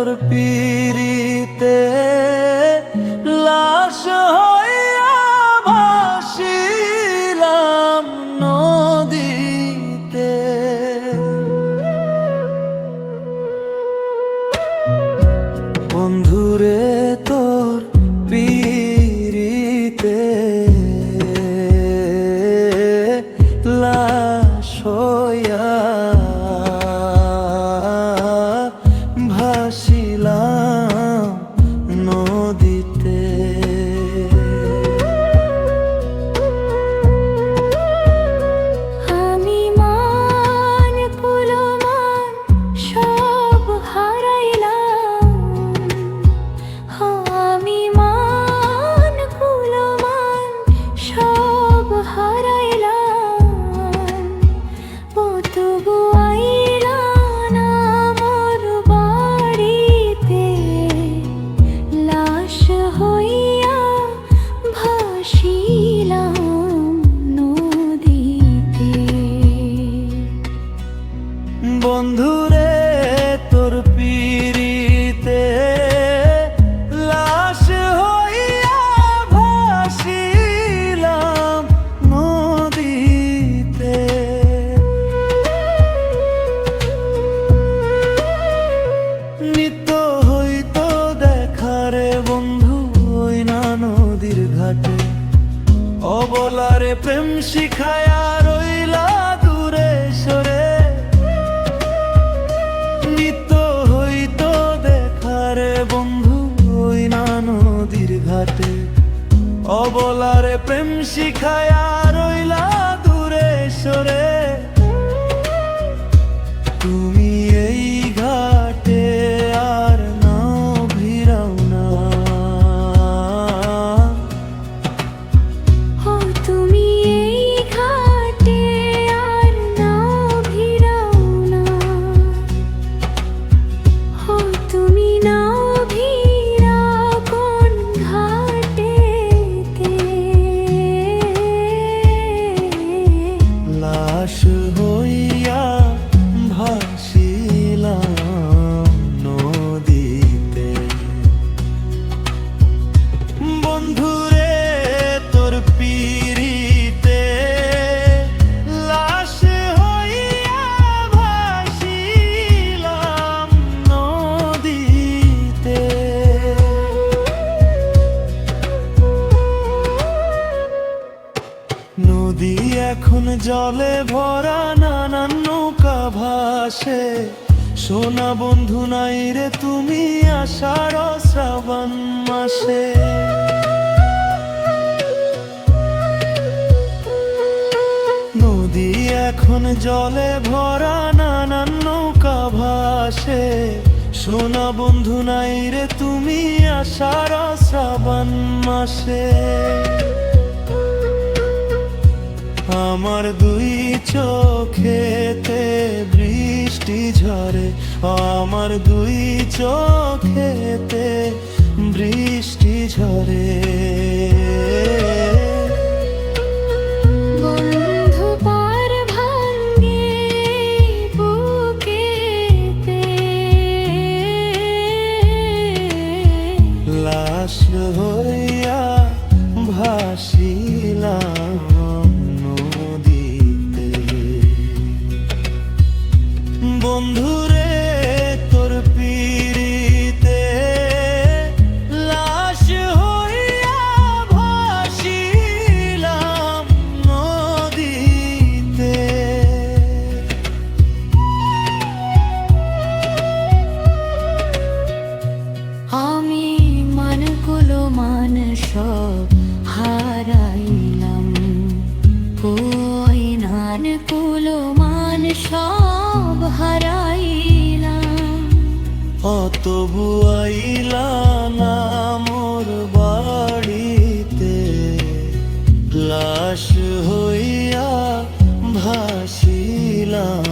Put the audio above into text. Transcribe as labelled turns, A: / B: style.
A: তোর পিরিতে লাশ হইয়া ভাসিলাম নদীতে। বন্ধুরে তোর পিরিতে লাশ হইয়া ভাসিলাম নদীতে।
B: আমি মান কুলমান সব হারাইলাম, আমি মান কুলমান সব হারাইলাম। ও তবু আইলা না মোর বাড়িতে, লাশ হইয়া ভাসিলাম নদীতে।
A: বন্ধুরে তোর পিরিতে লাশ হইয়া ভাসিলাম নদীতে। নিত্য হইতো দেখারে বন্ধু ওই না নদীর ঘাটে, অবলারে প্রেম শিখায়া রইলা দূরে সরে। নিত্য হইতো দেখারে বন্ধু ওই না নদীর ঘাটে, অবলারে প্রেম শিখায়া রইলা দূরে সরে। তুমি এই ঘাটে আর নাও ভিড়াও না,
B: ও তুমি এই ঘাটে আর নাও ভিড়াও না, ও তুমি নাও ভিড়াও কোন ঘাটেতে।
A: লাশ হইয়া ভাসিলাম নদীতে। বন্ধুরে তোর পিরিতে লাশ হইয়া ভাসিলাম নদীতে। নদী এখন জলে ভরা, নানান নৌকা ভাসে। সোনা বন্ধু নাই রে তুমি আষাঢ় শ্রাবণ মাসে। নদী এখন জলে ভরা, নানান নৌকা ভাসে। সোনা বন্ধু নাই রে তুমি আষাঢ় শ্রাবণ মাসে। আমার দুই চোখেতে বৃষ্টি ঝরে, আমার দুই চোখেতে বৃষ্টি ঝরে।
B: বন্ধু পার ভাঙ্গে বুকেতে,
A: লাশ হইয়া ভাসিলাম নদীতে। বন্ধুরে তোর পিরিতে লাশ হইয়া ভাসিলাম নদীতে।
B: আমি মানগুলো মান সব হারাইলাম, ওই নানগুলো মান সব হারাইলাম।
A: তবু আইলা না মোর বাড়িতে, লাশ হইয়া ভাসিলাম